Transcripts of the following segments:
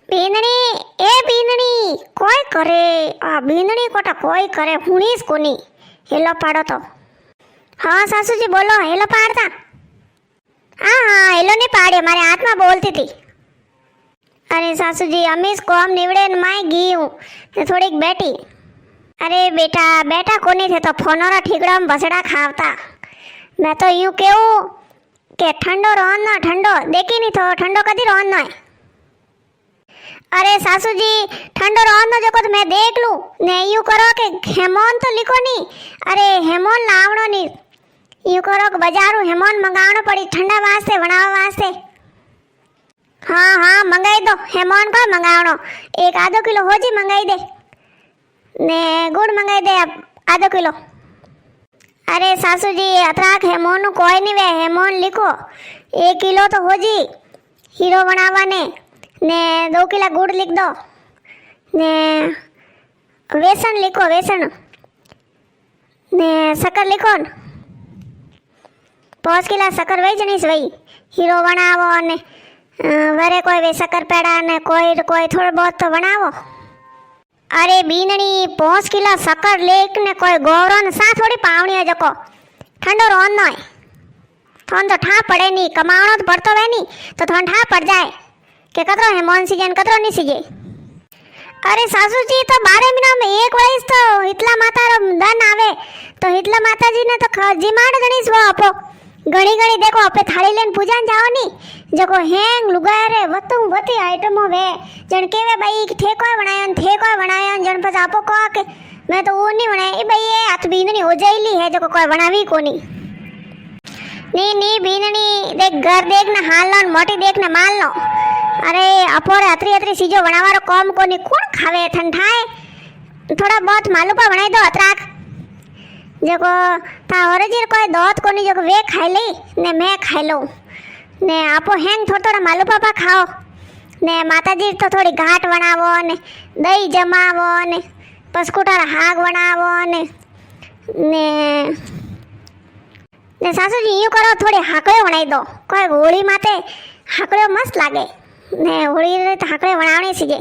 बींदणी ए बींदणी कोई करे आ बींदणी कोटा कोई करे हुनीस कोनी हेलो पाड़ो तो। हाँ सासू जी बोलो हेलो पाड़ता। हाँ हाँ हेलो नहीं पाड़े मारे हाथ में बोलती थी। अरे सासू जी अमीस को हम निवड़े माई गई हूँ थोड़ी बैठी। अरे बेटा बेटा कोनी थे तो फोनोरा ठीकड़ा में बसड़ा खावता। मैं तो यूं कहूँ के ठंडो रोन ना ठंडो देखी नहीं तो ठंडो कदी रोन ना। अरे सासू जी ठंडो रोन जो को तो मैं देख लूं ने यूं करो के हेमोन तो लिखो नहीं। अरे हेमोन लावणो नहीं यूं करो के बाजारू हेमोन मंगावणो पड़ी ठंडा वास्ते बनावा वास्ते। हाँ हाँ मंगाई दो हेमोन को मंगावणो एक आधो किलो होजी मंगाई दे ने गुड़ मंगाई दे आधो किलो। अरे सासू जी अतराक हेमोन कोई नहीं वे हेमोन लिखो 1 किलो तो होजी हीरो बनावा ने 2 किलो गुड़ लिख दो ने वेसन लिखो वेसन ने शक्कर लिखो 5 किलो शक्कर वही जनीस वही हीरो बनावो ने वरे कोई वे शक्कर पेड़ा ने कोई थोड़ा बहुत तो बनावो। अरे बीनणी 5 किलो शक्कर लेक ने कोई गौरो ने सा थोड़ी पावनी है जको ठंडो रोन नो थोन तो ठा पड़े नहीं कमावणो तो पड़तो वे नहीं तो थोन ठा पड़ जाए के कतरो हेमोन सीजन कतरो नहीं सीजे। अरे सासू जी तो 12 महीना में एक वरस तो हितला माता रो दन आवे तो हितला माता जी ने तो जिमाड़ गणीस वो आपो घड़ी घड़ी देखो आपे थाली लेन पूजा जाओ नी जको हेंग लुगारे वतु वती आइटमो वे जण केवे भाई ठेको बनायो जण पस आपो को के मैं तो वो नहीं बनाए भाई ये हाथ बीननी हो जाईली है जको कोई बनावी कोनी। नी बीननी देख घर देख ना हाल लो मोटी देख ना माल लो। अरे अपोरे अतरी सीजो बनावारो कॉम कोनी कौन खावे ठंडाए थोड़ा बहुत मालूपा बनाई दो अतराक जको ता ओरिजिनल कोई दोत कोनी जको वे खाई ले ने मैं खाई लूं ने आपो हेंग थोड़ा मालूपा पा खाओ ने माताजी तो थोड़ी घाट बनावो ने दही जमावो ने पसकुटारा हाग बनावो ने सासू जी यूं करो थोड़ी हाकड़े बनाई दो कोई होली माते हाकड़े मस्त लागे ने होली रे तो हाकड़े बनावणी सीजे।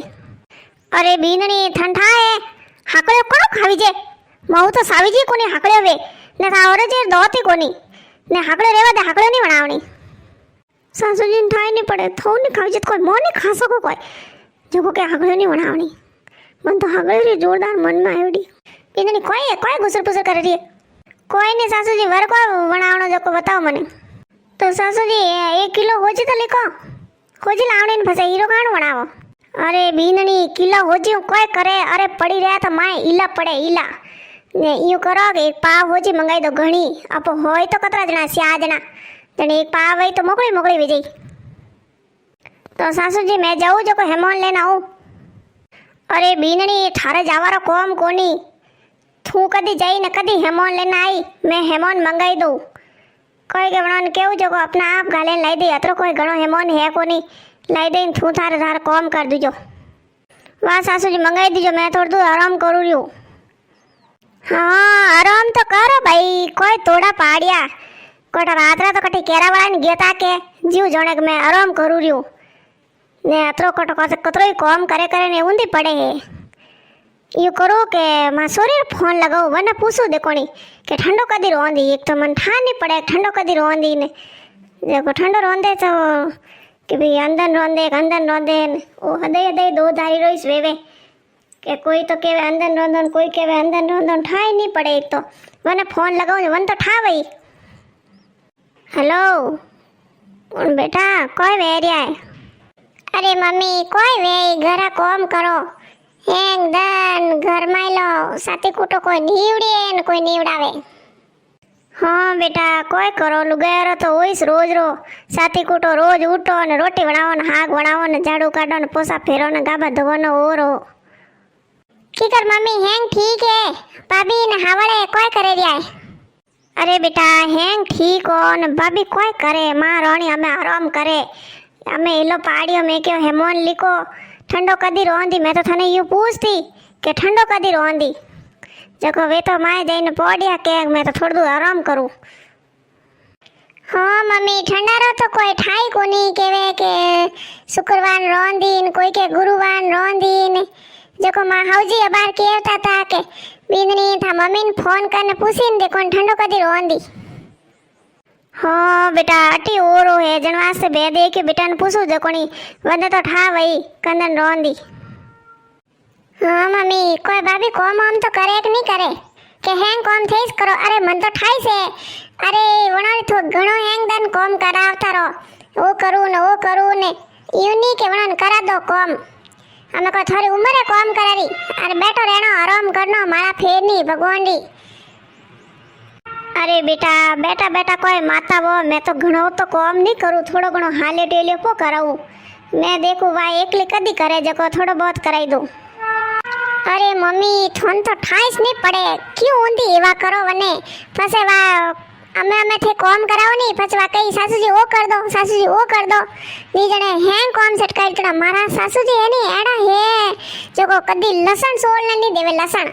अरे बीनणी ठंडा है हाकड़े कोण खावी जे मऊ तो सावी जी कोनी हाकड़े वे ने सावरे जे दोती कोनी ने हाकड़े रेवा दे हाकड़े नहीं बनावणी। सासू जी ने ठाई नहीं पड़े थो नहीं खावी जे कोई मोने खा सको कोई जको के हाकड़े नहीं बनावणी मन तो हाकड़े रे जोरदार मन में आयोडी। बीनणी कोई गुसर पुसर कर रही है कोई नहीं सासू जी वर को बनावणो जको बताओ मने। तो सासू जी 1 किलो होजी तो लिखो होजी लावणी ने फसे हीरो काण बनावो। अरे बीनणी किलो होजी कोई करे अरे पड़ी रहा तो माए ईला पड़े ईला ने यूं करो कि 1 पाव होजी मंगाई दो घणी आप होय तो कतरा जना 6 जना जने 1 पाव वही तो मोकली विजय। तो सासू जी मैं जाऊँ जो को हेमोन लेना आऊँ। अरे बीनणी थारे जावारो कोम कोनी थू कदी जाई ने कदी हेमोन लेना आई मैं हेमोन मंगाई दूँ कोई के बना केव जो अपना आप गाले लाई दे अतरो कोई घणो हेमोन है कोनी लाई दे थू थारे कॉम कर दीजो। वाह सासू जी मंगाई दीजो मैं थोड़ी दूर आराम करू रही हूँ। हाँ आराम तो करो भाई कोई तोड़ा पाड़िया कोटा रात्रा तो कटी केरा वाला ने गेता के जीव जोने के मैं आराम करू रही हूँ ने अतरो कोटो कतरो ही कॉम करे ने ऊंधी पड़े है यू करो के मां सोरी फोन लगाओ वरना पूछो देखोनी के ठंडो कदी रोंदी एक तो मन ठा नहीं पड़े ठंडो कदी रोंदी ने देखो ठंडो रोंदे तो कि भाई अंदर रोंदे ओ हदे 2 धारी रोइस वेवे के कोई तो केवे अंदर रोंदन कोई केवे अंदर रोंदन ठाई नहीं पड़े एक तो वरना फोन लगाओ वन तो ठा वही। हेलो उन बेटा कोई वे रिया है। अरे मम्मी कोई वे घरा कॉम करो हेंग दन घर में लो साथी कूटो कोई नीवड़े न कोई नीवड़ावे। हाँ बेटा कोई करो लुगायरो तो होइस रोज रो साथी कूटो रोज उठो ने रोटी बनावो ने हाग बनावो ने झाड़ू काढो ने पोसा फेरो ने गाबा धोवो ने ओरो। की कर मम्मी हेंग ठीक है भाभी ने हावड़े कोई करे रिया है। अरे बेटा हेंग ठीक हो ने भाभी कोई करे मां रोणी हमें आराम करे हमें इलो पाड़ियो में क्यों हेमोन लिखो ठंडो कदी रोंदी मैं तो थने यूं पूछती के ठंडो कदी रोंदी जको वे तो माए जईने पड़िया के मैं तो थोड़ी दूर आराम करूँ। हाँ मम्मी ठंडारो तो कोई ठाई कोनी केवे के शुक्रवार रोंदीन कोई के गुरुवार रोंदीन जको मां हाउजी अबार केवता था के बींदनी था मम्मी ने फोन करने पूछीन देखो ठंडो कदी रोंदी। हाँ बेटा अटी ओरो है जन वास्ते बे दे के बेटा ने पूछो जकोनी वंदे तो ठा वही कंदन रोंदी। हाँ मम्मी कोई भाभी कॉम हम तो करे कि नहीं करे के हैंग कॉम थेस करो अरे मन तो ठाई से अरे वणो तो घणो हैंग दन कॉम करावता रो वो करू ने यूनी के वणन करा दो कॉम हमें को थोड़ी उम्र कॉम करारी अरे बैठो रहनो आराम करनो मारा फेरनी भगवानडी। अरे बेटा बेटा बेटा कोई माता वो मैं तो घणो तो कॉम नहीं करूँ थोड़ो घणो हाले टेले को कराऊं मैं देखूं वा एकली कदी करे जको थोड़ो बहुत कराई दूं। अरे मम्मी थोन तो ठाईस नहीं पड़े क्यों ऊंधी एवा करो वने फसे वा અમે थे कॉम कराओ नहीं फसवा कई सासूजी वो कर दो नी जने हैं कॉम सेट कर तड़ा मारा सासूजी है नी एड़ा है जको कदी लसण सोल नहीं देवे लसण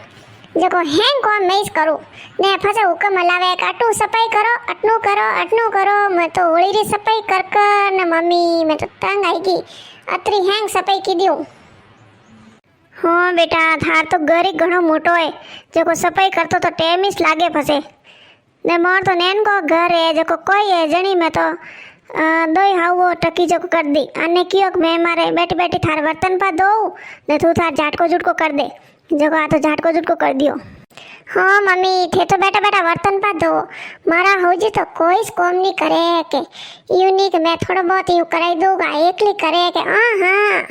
जको हैं कॉम मैं इस करू ने फसे हुकम लावे काटू सफाई करो अटनू करो मैं तो होली री सफाई कर न मम्मी मैं तो तंग आई गई अतरी हैं सफाई की दियो। हाँ बेटा थार तो घर ही घणो मोटो है जको सफाई करतो तो टेमिस लागे फसे ने मोर तो नैन को घर है जको कोई है जणी में तो दोई हावो टकी जको कर दी अने कियो मैं मारे बैठी बैठी थार बर्तन पा दो ने तू थार झाटको झुटको कर दे जको आ तो झाटको झुटको कर दियो। हाँ मम्मी थे तो बैठा बैठा बर्तन पा दो मारा होजी तो कोई कॉम नहीं करे के यूनिक मैं थोड़ा बहुत यूं कराई दूंगा एकली करे के हाँ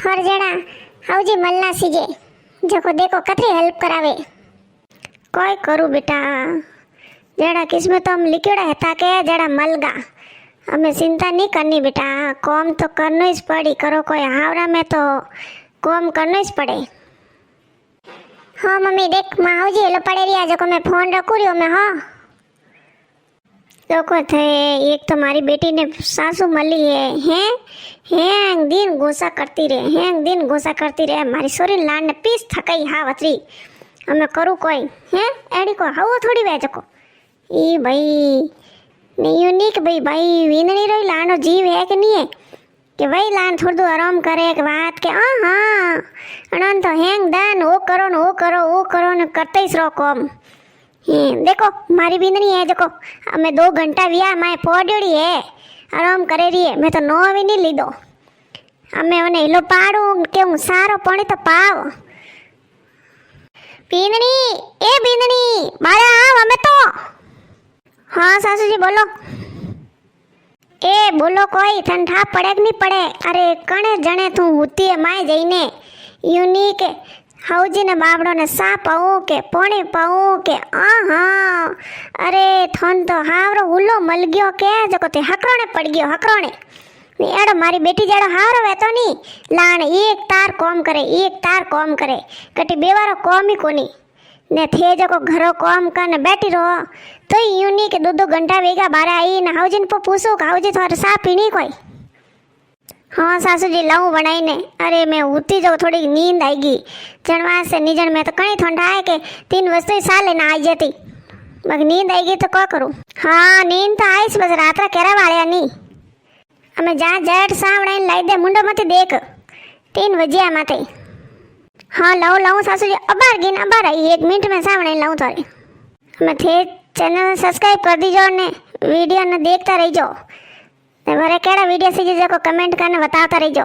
थोड़ जड़ा हाउजी मलना सीजे जको देखो कतरी हेल्प करावे कोई करू बेटा जड़ा किस्मत हम लिखेड़ा है ताके जड़ा मलगा हमें चिंता नहीं करनी बेटा कॉम तो करना ही पड़ी करो कोई हावरा में तो कॉम करना ही पड़े। हाँ मम्मी देख माँ जी हेलो पड़े रिया जो को मैं फोन रखू रही हूँ मैं हाँ देखो थे एक तो हमारी बेटी ने सासू मली है हैं दिन गोसा करती रहे हमारी सोरी लान ने पीस थकाई हा वतरी हमें करूँ कोई हैं एडी को हाउ थोड़ी वे जको ई भाई नहीं यूनिक भाई विननी रोई लानो जीव है कि नहीं है कि भाई लान थोड़ा आराम करे एक बात के हाँ अनंत तो हैंग दान वो करो न करते ही रहो कॉम देखो मारी बिंदनी है देखो हमें 2 घंटा विया मैं पौड़ी है आराम करे रही है मैं तो 9 भी नहीं ली दो हमें उन्हें हिलो पाड़ू के हूँ सारो पानी तो पाव बिंदनी बारा आओ हमें तो हाँ सासू जी बोलो ए बोलो कोई ठंडा पड़े कि नहीं पड़े अरे कणे जने तू होती है माए जईने यूनिक हाउजी ने बाबड़ो ने सा पाऊँ के पोणी पाऊँ के हाँ अरे थोन तो हावरो हुलो मल गयो के जको ते हकरोने पड़ गयो हकरोने एड़ो मारी बेटी जेड़ो हावरो वे तो नहीं लाण एक तार कॉम करे कटी बेवारो कॉम ही कोनी ने थे जको घरो कॉम करने बैठी रहो तो यूनी के 2 घंटा वेगा बारे आई न हाउजिन को पूछो हाउजी थोड़ा सा पीनी कोई हाँ सासू जी लाऊं बनाई ने अरे मैं उठी जो थोड़ी नींद आएगी जनवा से निजन में तो कहीं ठंडा है के 3 वस्तु साल लेना आई जाती मगर नींद आएगी तो क्या करूँ हाँ नींद तो आईस बस रात केरा वाले नहीं हमें जहाँ जट सावड़ा लाई दे मुंडो मत देख 3 बजे माते हाँ लाऊं सासू जी अबार आई 1 मिनट में सावड़ा लाऊं थोड़ी हमें थे चैनल सब्सक्राइब कर दीजो ने वीडियो ने देखता रहिजो भरे केड़ा वीडियो से जो कमेंट करने बताता रहिजो।